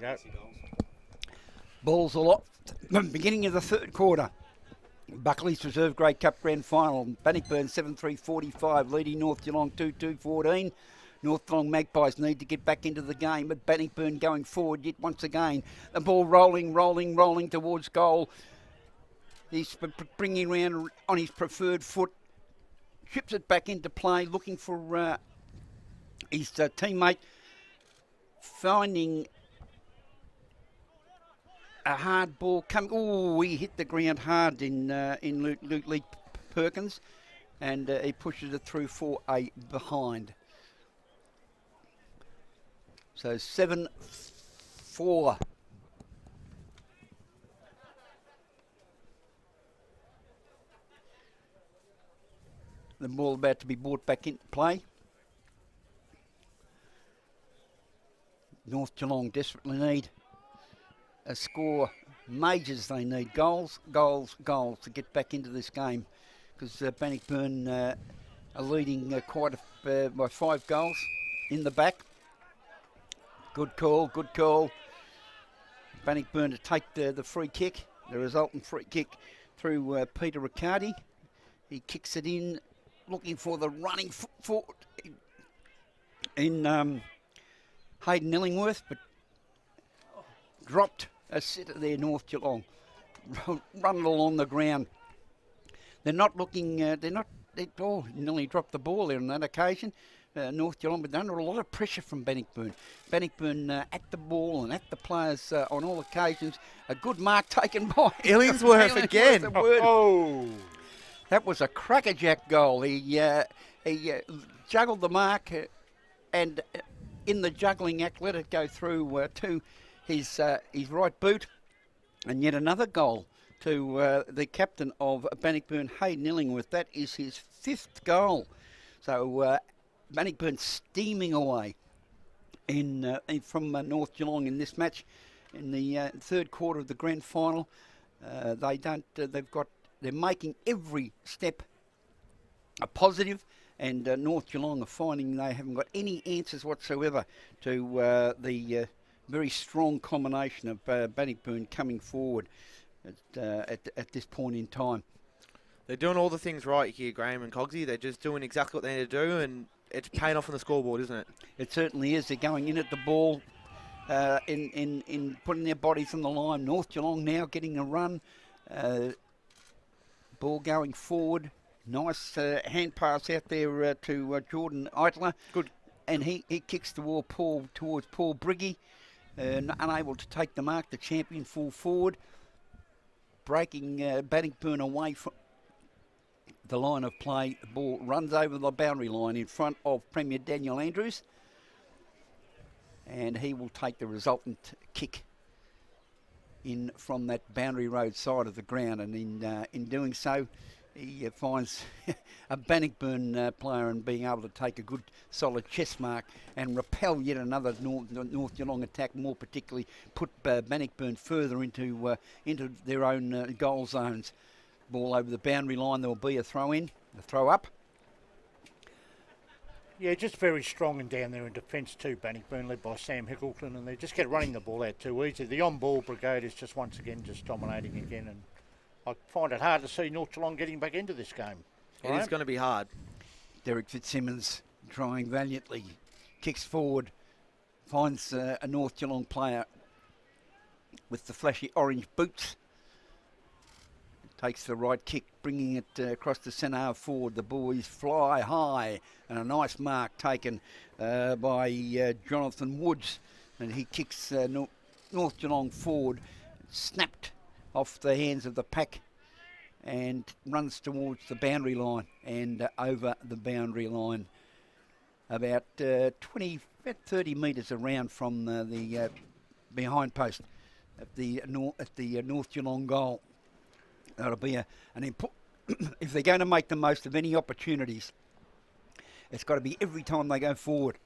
Go. Balls a lot. Beginning of the third quarter. Buckley's Reserve Grey Cup Grand Final. Bannockburn 7-3-45, leading North Geelong 2-2-14. North Geelong Magpies need to get back into the game, but Bannockburn going forward yet once again. The ball rolling towards goal. He's bringing around on his preferred foot. Chips it back into play, looking for his teammate. Finding a hard ball coming. Oh, he hit the ground hard in Luke Lee Perkins, and he pushes it through for a behind. So 7-4. The ball about to be brought back into play. North Geelong desperately need a score. Majors they need. Goals to get back into this game, because Bannockburn are leading by 5 goals in the back. Good call. Bannockburn to take the free kick, the resultant free kick through Peter Riccardi. He kicks it in, looking for the running forward in Hayden Illingworth, but dropped a sitter there, North Geelong. Run along the ground. They're not looking, nearly dropped the ball there on that occasion. North Geelong, but they're under a lot of pressure from Bannockburn. Bannockburn at the ball and at the players on all occasions. A good mark taken by Illingsworth again. That was a crackerjack goal. He juggled the mark and in the juggling act let it go through to his right boot, and yet another goal to the captain of Bannockburn, Hayden Illingworth. That is his 5th goal. So Bannockburn steaming away from North Geelong in this match in the third quarter of the grand final. They're making every step a positive, and North Geelong are finding they haven't got any answers whatsoever to the very strong combination of Bannockburn coming forward at this point in time. They're doing all the things right here, Graham and Cogsy. They're just doing exactly what they need to do, and it's paying off on the scoreboard, isn't it? It certainly is. They're going in at the ball, in putting their bodies on the line. North Geelong now getting a run. Ball going forward. Nice hand pass out there to Jordan Eitler. Good. And he kicks the ball towards Paul Briggy. Unable to take the mark. The champion full forward. Breaking Bannockburn away from the line of play. The ball runs over the boundary line in front of Premier Daniel Andrews. And he will take the resultant kick in from that boundary road side of the ground. And in doing so, he finds a Bannockburn player and being able to take a good solid chest mark and repel yet another North Geelong attack, more particularly put Bannockburn further into their own goal zones. Ball over the boundary line, there will be a throw up. Yeah, just very strong and down there in defence too, Bannockburn, led by Sam Hickleton, and they just get running the ball out too easy. The on-ball brigade is just once again just dominating again, and I find it hard to see North Geelong getting back into this game. It is going to be hard. Derek Fitzsimmons trying valiantly, kicks forward, finds a North Geelong player with the flashy orange boots. Takes the right kick, bringing it across the centre forward. The boys fly high, and a nice mark taken by Jonathan Woods. And he kicks North Geelong forward, snapped off the hands of the pack, and runs towards the boundary line and over the boundary line. About 30 metres around from the behind post at the North Geelong goal. That'll be an important. If they're going to make the most of any opportunities, it's got to be every time they go forward.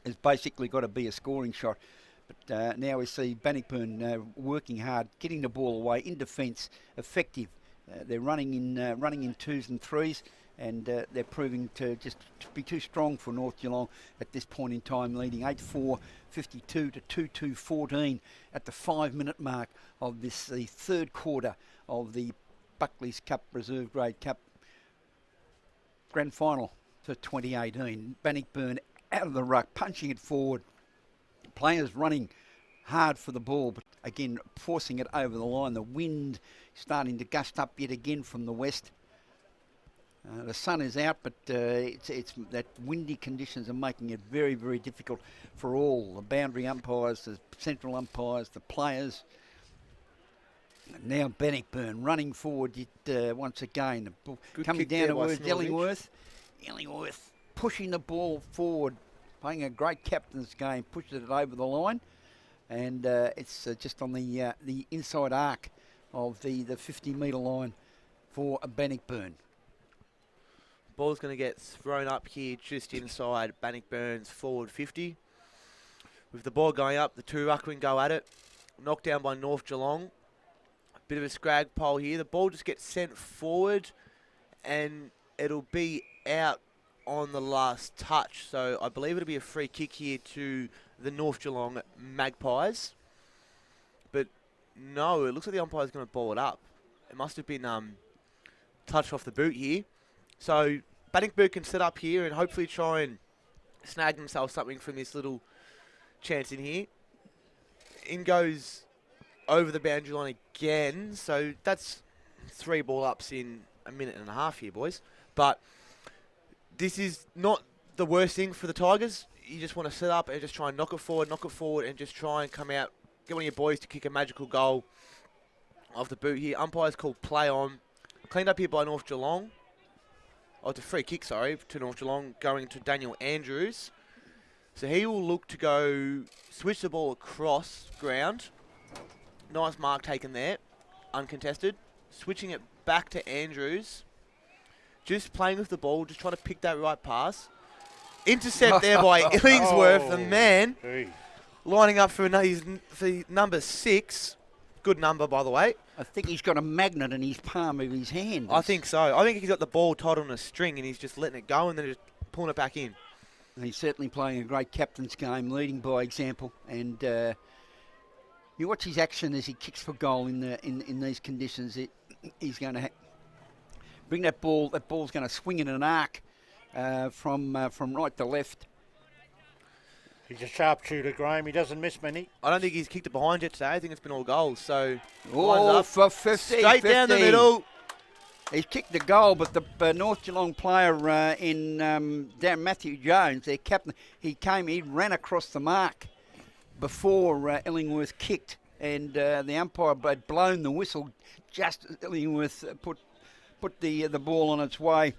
It's basically got to be a scoring shot. But now we see Bannockburn working hard, getting the ball away in defence, effective. They're running in 2s and 3s, and they're proving to be too strong for North Geelong at this point in time, leading 8-4, 52 to 2-2, 14 at the 5-minute mark of the third quarter of the Buckley's Cup Reserve Grade Cup Grand Final for 2018. Bannockburn out of the ruck, punching it forward. Players running hard for the ball, but again forcing it over the line. The wind starting to gust up yet again from the west. The sun is out, but it's that windy conditions are making it very, very difficult for all the boundary umpires, the central umpires, the players. Now Bannockburn running forward once again. Good Coming kick down there by towards Snorrovich. Illingworth pushing the ball forward, playing a great captain's game, pushes it over the line, and it's just on the inside arc of the 50-metre line for Bannockburn. Ball's going to get thrown up here just inside Bannockburn's forward 50. With the ball going up, the two ruckmen go at it. Knocked down by North Geelong. A bit of a scrag pole here. The ball just gets sent forward and it'll be out on the last touch. So I believe it'll be a free kick here to the North Geelong Magpies. But no, it looks like the umpire's going to ball it up. It must have been touched off the boot here. So Bannockburn can set up here and hopefully try and snag themselves something from this little chance in here. In goes over the boundary line again. So that's 3 ball ups in a minute and a half here, boys. But this is not the worst thing for the Tigers. You just want to set up and just try and knock it forward, and just try and come out, get one of your boys to kick a magical goal off the boot here. Umpire's called play on. Cleaned up here by North Geelong. Oh, it's a free kick, sorry, to North Geelong, going to Daniel Andrews. So he will look to go switch the ball across ground. Nice mark taken there, uncontested. Switching it back to Andrews. Just playing with the ball, just trying to pick that right pass. Intercept there by Illingsworth, the man, lining up for number 6. Good number, by the way. I think he's got a magnet in his palm of his hand. I think so. I think he's got the ball tied on a string and he's just letting it go and then just pulling it back in. And he's certainly playing a great captain's game, leading by example. And you watch his action as he kicks for goal in these conditions. He's going to bring that ball. That ball's going to swing in an arc from right to left. He's a sharpshooter, Graham. He doesn't miss many. I don't think he's kicked it behind yet today. I think it's been all goals. So up for 50. Straight 50. down the middle. He's kicked the goal, but the North Geelong player Matthew Jones, their captain, he ran across the mark before Illingworth kicked, and the umpire had blown the whistle just as Illingworth put the ball on its way.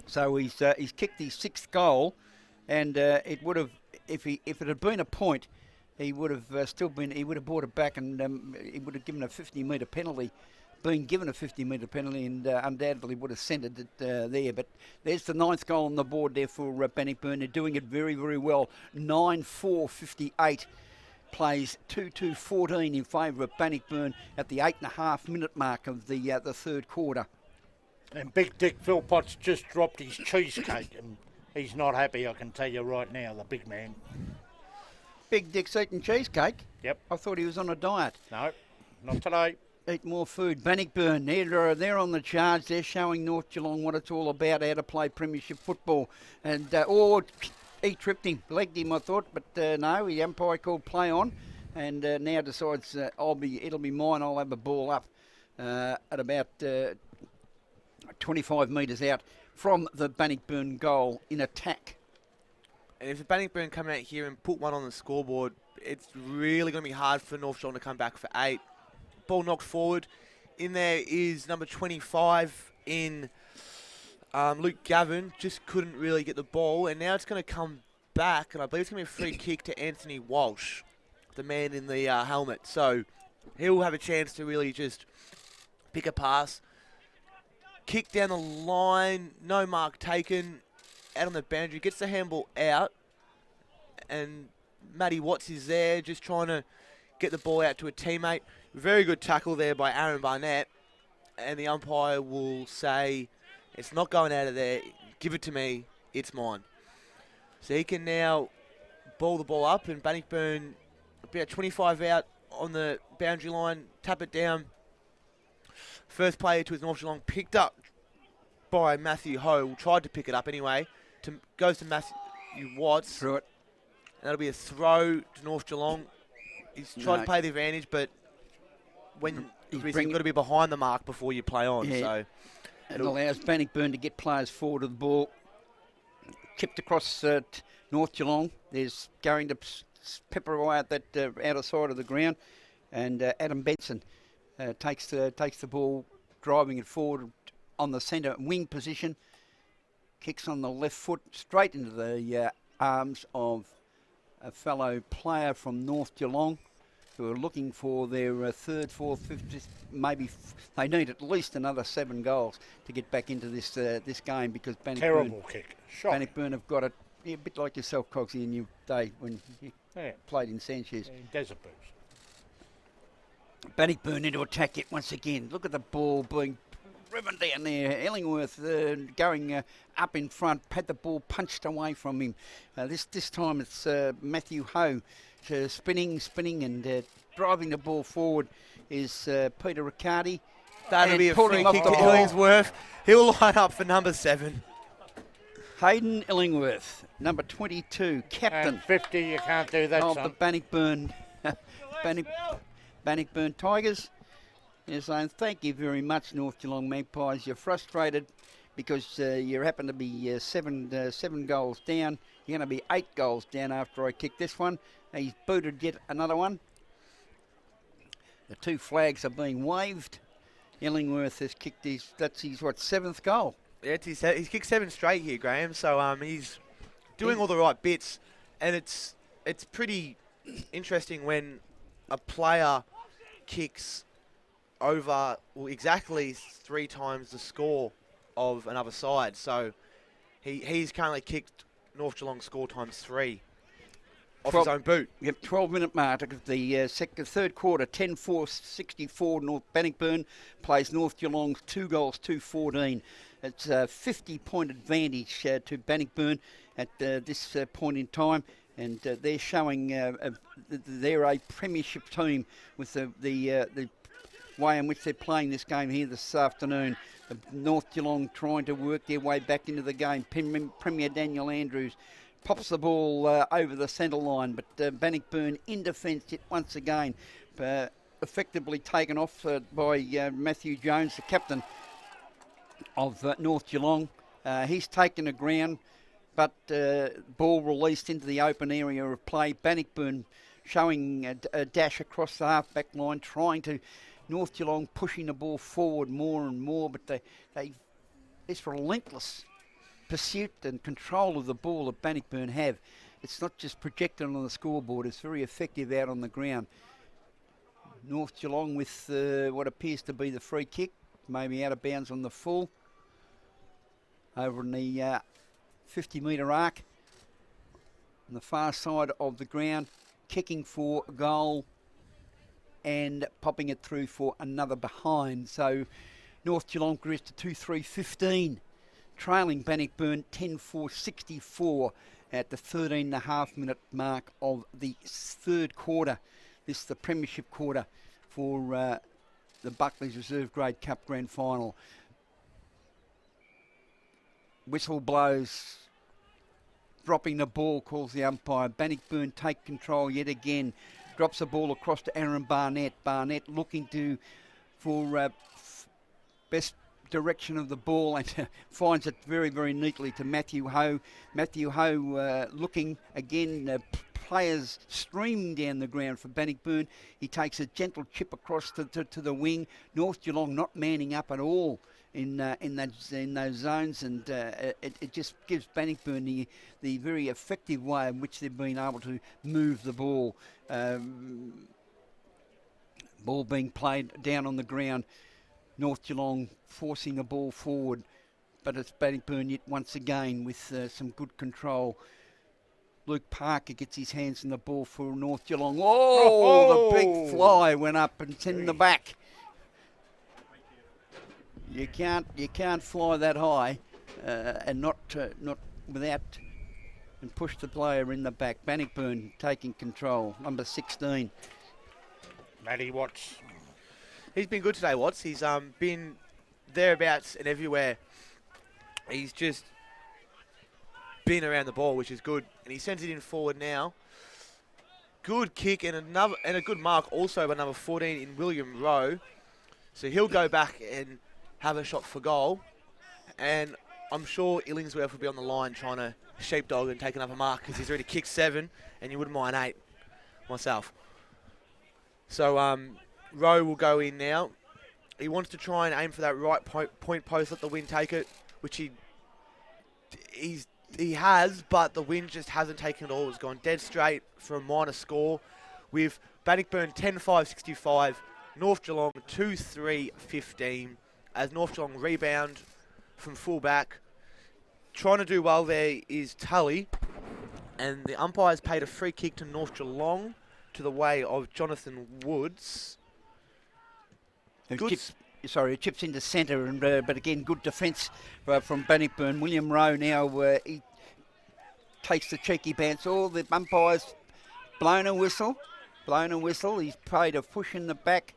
So he's kicked his 6th goal, and it would have, if it had been a point, he would have he would have brought it back, and he would have given a 50-metre penalty. Been given a 50-metre penalty, and undoubtedly would have sent it there. But there's the 9th goal on the board there for Bannockburn. They're doing it very, very well. 9-4-58 plays 2-2-14 in favour of Bannockburn at the 8.5-minute mark of the third quarter. And Big Dick Philpott's just dropped his cheesecake, and he's not happy, I can tell you right now, the big man. Big Dick's eating cheesecake? Yep. I thought he was on a diet. No, not today. Eat more food. Bannockburn, they're on the charge. They're showing North Geelong what it's all about, how to play premiership football. And, he tripped him, legged him, I thought, but no, the umpire called play on, and now decides it'll be mine. I'll have a ball up at about 25 metres out from the Bannockburn goal in attack. And if the Bannockburn come out here and put one on the scoreboard, it's really going to be hard for North Geelong to come back for 8. Ball knocked forward. In there is number 25 in Luke Gavin. Just couldn't really get the ball. And now it's going to come back. And I believe it's going to be a free kick to Anthony Walsh, the man in the helmet. So he'll have a chance to really just pick a pass. Kick down the line. No mark taken. Out on the boundary. Gets the handball out. And Matty Watts is there just trying to get the ball out to a teammate. Very good tackle there by Aaron Barnett. And the umpire will say It's not going out of there. Give it to me. It's mine. So he can now ball the ball up, and Bannockburn about 25 out on the boundary line, tap it down. First player to his North Geelong, picked up by Matthew Ho, who tried to pick it up anyway. Goes to Matthew Watts. Through it. That'll be a throw to North Geelong. He's tried to play the advantage, but when you've got to be behind the mark before you play on. Yeah. So it allows Bannockburn to get players forward of the ball. Chipped across North Geelong. There's going to pepper away at that outer side of the ground, and Adam Benson takes the ball, driving it forward on the centre wing position. Kicks on the left foot straight into the arms of a fellow player from North Geelong, who are looking for their third, fourth, fifth, maybe they need at least another 7 goals to get back into this game, because Bannockburn, Terrible kick. Shocking. Bannockburn have got it a bit like yourself, Cogsy, in your day when you played in Sanchez. In Desert Boots. Bannockburn into attack it once again. Look at the ball being driven down there. Illingworth going up in front, had the ball punched away from him. This time it's Matthew Ho spinning and driving the ball forward is Peter Riccardi. that'll be a free kick to Illingsworth. He'll line up for number 7. Hayden Illingworth, number 22, captain. And 50, you can't do that, of son. the Bannockburn Tigers. They're saying, thank you very much, North Geelong Magpies. You're frustrated because you happen to be 7 goals down. You're going to be 8 goals down after I kick this one. He's booted yet another one. The 2 flags are being waved. Illingworth has kicked his 7th goal. Yeah, he's kicked 7 straight here, Graham. So he's doing all the right bits, and it's pretty interesting when a player kicks over exactly 3 times the score of another side. So he's currently kicked North Geelong score times 3 off his own boot. Yep, 12-minute mark of the third quarter, 10-4-64. North Bannockburn plays North Geelong's 2 goals, 2-14. It's a 50-point advantage to Bannockburn at this point in time, and they're showing they're a premiership team with the way in which they're playing this game here this afternoon. North Geelong trying to work their way back into the game. Premier Daniel Andrews pops the ball over the centre line, but Bannockburn in defence once again, effectively taken off by Matthew Jones, the captain of North Geelong. He's taken the ground, but ball released into the open area of play. Bannockburn showing a dash across the half-back line, trying to North Geelong pushing the ball forward more and more, but this relentless pursuit and control of the ball that Bannockburn have. It's not just projected on the scoreboard, it's very effective out on the ground. North Geelong with what appears to be the free kick, maybe out of bounds on the full, over in the 50-metre arc on the far side of the ground, kicking for a goal and popping it through for another behind. So North Geelong progressed to 2-3-15, trailing Bannockburn 10-4-64 at the 13.5-minute mark of the third quarter. This is the premiership quarter for the Buckley's Reserve Grade Cup Grand Final. Whistle blows, dropping the ball, calls the umpire. Bannockburn take control yet again. Drops the ball across to Aaron Barnett. Barnett looking for best direction of the ball and finds it very, very neatly to Matthew Ho. Matthew Ho looking again, players streaming down the ground for Bannockburn. He takes a gentle chip across to the wing. North Geelong not manning up at all in those zones, and it just gives Bannockburn the very effective way in which they've been able to move the ball. Ball being played down on the ground. North Geelong forcing the ball forward, but it's Bannockburn yet once again with some good control. Luke Parker gets his hands on the ball for North Geelong. Oh, the big fly went up and it's in the back. You can't fly that high and not without and push the player in the back. Bannockburn taking control, number 16. Matty Watts. He's been good today, Watts. He's been thereabouts and everywhere. He's just been around the ball, which is good. And he sends it in forward now. Good kick and a good mark also by number 14 in William Rowe. So he'll go back and have a shot for goal. And I'm sure Illingsworth will be on the line trying to sheepdog and take another mark because he's already kicked 7 and you wouldn't mind 8 myself. So Rowe will go in now. He wants to try and aim for that right point post, let the wind take it, which he has, but the wind just hasn't taken it all. It's gone dead straight for a minor score with Bannockburn 10-5-65, North Geelong 2-3-15 as North Geelong rebound from full-back. Trying to do well there is Tully, and the umpires paid a free kick to North Geelong to the way of Jonathan Woods. It chips into centre, and but again, good defence from Bannockburn. William Rowe now he takes the cheeky bounce. All the umpires blown a whistle. He's paid a push in the back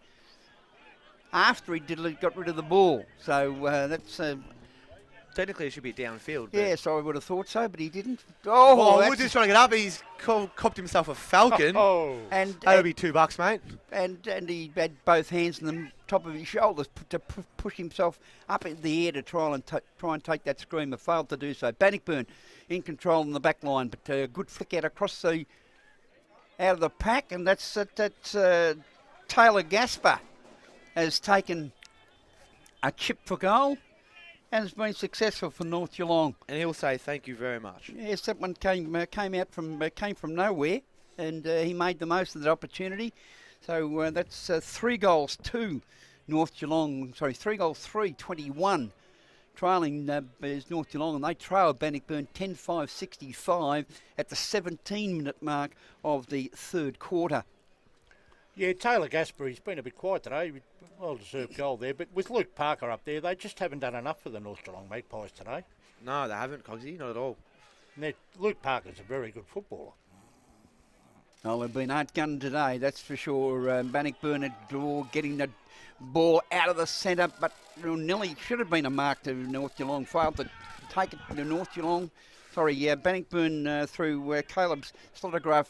after he got rid of the ball. So that's. Technically, it should be downfield. Yes, I would have thought so, but he didn't. Woods is trying to get up. He's copped himself a falcon. And that'll be $2, mate. And he had both hands on the top of his shoulders to push himself up in the air to try and take that screamer. Failed to do so. Bannockburn in control in the back line, but a good flick out across out of the pack, and that's Taylor Gasper has taken a chip for goal. And has been successful for North Geelong. And he'll say thank you very much. Yes, that one came from nowhere, and he made the most of the opportunity. So that's 3 goals to North Geelong. Sorry, 3 goals 3-21. Trailing is North Geelong, and they trail Bannockburn 10-5-65 at the 17-minute mark of the third quarter. Yeah, Taylor Gasper, he's been a bit quiet today. Well-deserved goal there. But with Luke Parker up there, they just haven't done enough for the North Geelong Magpies today. No, they haven't, Cogsy, not at all. Luke Parker's a very good footballer. Well, they've been outgunned today, that's for sure. Bannockburn getting the ball out of the centre, but nearly should have been a mark to North Geelong. Failed to take it to North Geelong. Bannockburn through Caleb's Slotograph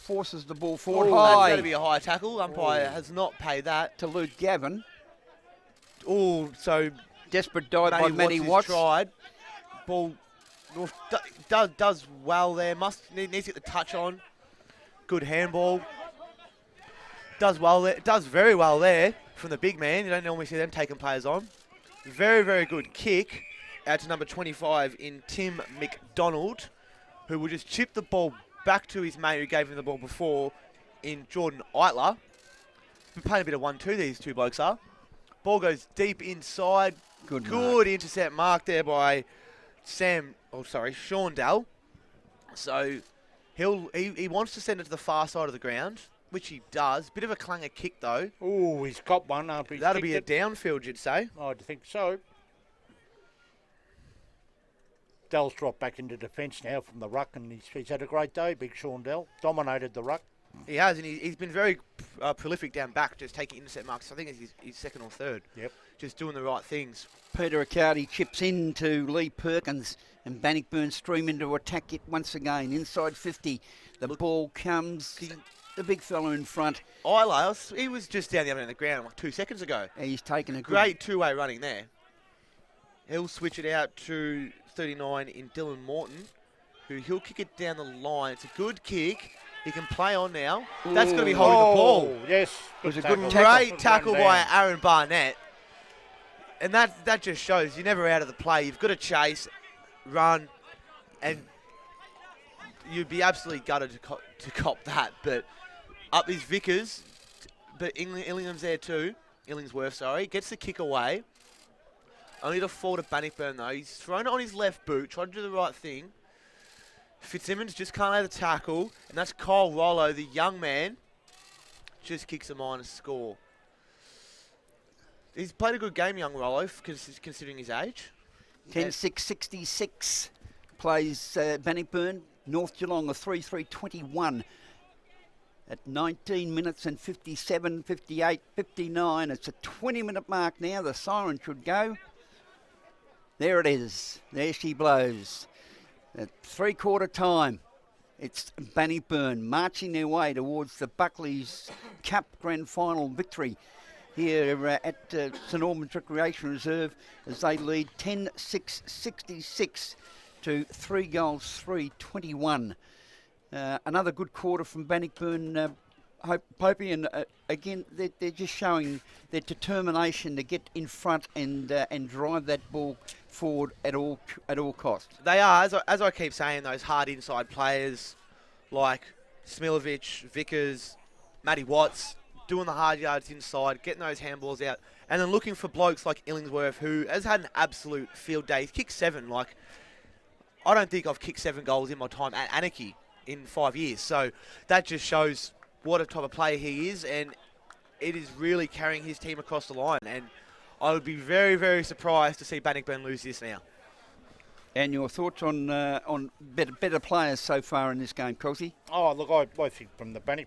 forces the ball forward high. That's going to be a high tackle. Umpire has not paid that. To Luke Gavin. So desperate dive by Matty Watts. Tried. Ball does well there. Needs to get the touch on. Good handball. Does well there. Does very well there from the big man. You don't normally see them taking players on. Very, very good kick out to number 25 in Tim McDonald, who will just chip the ball back to his mate who gave him the ball before in Jordan Eitler. Been playing a bit of 1-2, these two blokes are. Ball goes deep inside. Good intercept mark there by Sean Dell. So he wants to send it to the far side of the ground, which he does. Bit of a clanger kick though. Oh, he's got one. That'll be a downfield, you'd say. I'd think so. Dell's dropped back into defence now from the ruck, and he's had a great day, big Sean Dell. Dominated the ruck. He has, and he's been very prolific down back, just taking intercept marks. I think it's his second or third. Yep. Just doing the right things. Peter Riccardi chips into Lee Perkins, and Bannockburn stream into attack it once again. Inside 50, the ball comes. The big fella in front. Eiler, he was just down the other end of the ground like 2 seconds ago. He's taken a great two-way running there. He'll switch it out to 39 in Dylan Morton, he'll kick it down the line. It's a good kick. He can play on now. That's going to be holding the ball. Yes. It was a good great tackle by Aaron Barnett. And that just shows you're never out of the play. You've got to chase, run, and you'd be absolutely gutted to cop that. But up is Vickers, but Illingham's there too. Illingsworth, sorry. Gets the kick away. Only to fall to Bannockburn though. He's thrown it on his left boot, tried to do the right thing. Fitzsimmons just can't lay the tackle, and that's Kyle Rollo, the young man, just kicks a minus score. He's played a good game, young Rollo, considering his age. 10-6-66 plays Bannockburn. North Geelong a 3-3-21 at 19 minutes and 57, 58, 59. It's a 20-minute mark now. The siren should go. There it is. There she blows. At three-quarter time, it's Bannockburn marching their way towards the Buckley's Cup Grand Final victory here at St Albans Recreation Reserve as they lead 10-6-66 to 3-3-21. Another good quarter from Bannockburn, Popey, and again they're just showing their determination to get in front and drive that ball forward at all costs. They are, as I keep saying, those hard inside players like Smilovic, Vickers, Matty Watts, doing the hard yards inside, getting those handballs out, and then looking for blokes like Illingsworth, who has had an absolute field day. He's kicked 7. Like, I don't think I've kicked 7 goals in my time at Anarchy in 5 years. So that just shows what a type of player he is, and it is really carrying his team across the line. And I would be very, very surprised to see Bannockburn lose this now. And your thoughts on better players so far in this game, Kelsey? Oh, look, I think from the Bannockburn